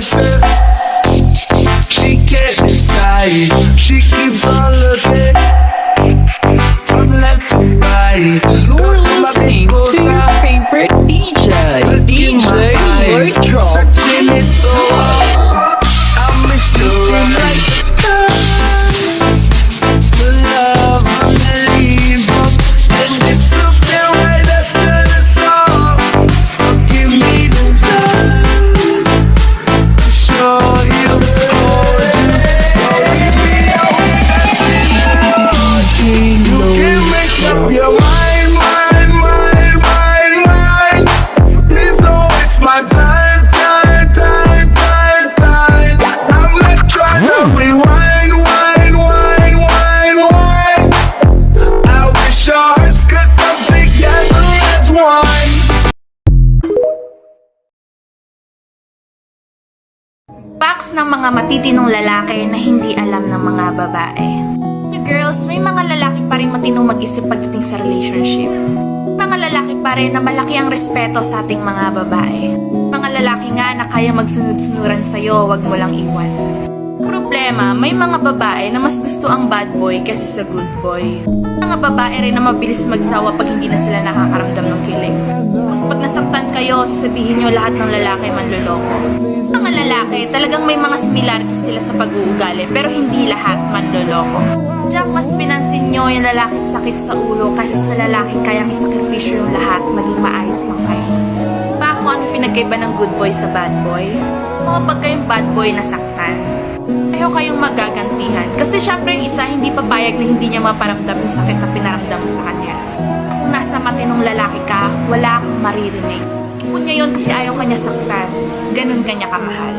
myself. She can't decide. She keeps on looking from left to right. You're listening to your favorite DJ, DJ Retro. Searching it so hard. I miss the right to love and leave up and disappear right after the song. So give me the love to show you, hold you, leave me away, that's it. You can make up your mind, mind, mind, mind, mind. Please don't waste my time, time, time, time, time. I'm not trying to rewind, wind, wind, wind, wind. I wish our hearts could come together as one. Facts ng mga matitinong lalaki na hindi alam ng mga babae. Girls, may mga lalaki pa rin matinong mag-isip pagdating sa relationship. Mga lalaki pa rin na malaki ang respeto sa ating mga babae. Mga lalaki nga na kaya magsunod-sunuran sa'yo, wag mo lang iwan. Problema, may mga babae na mas gusto ang bad boy kaysa sa good boy. Mga babae rin na mabilis magsawa pag hindi na sila nakakaramdam ng kilig. Mas pag nasaktan kayo, sabihin nyo lahat ng lalaki manloloko. Mga lalaki, talagang may mga similarities sila sa pag-uugali, pero hindi lahat manloloko. Jack, mas pinansin nyo yung lalaking sakit sa ulo kaysa sa lalaking kayang isakripisyo yung lahat, maging maayos lang kayo. Bako, ano pinagkaiba ng good boy sa bad boy? O pag kayong bad boy nasaktan, ayaw kayong magagantihan. Kasi syempre yung isa hindi papayag na hindi niya maparamdam yung sakit na pinaramdam mo sa kanya. Kung nasa matinong lalaki ka, wala kang maririnig. Ipon niya yun kasi ayaw kanya saktan. Ganun kanya kamahal.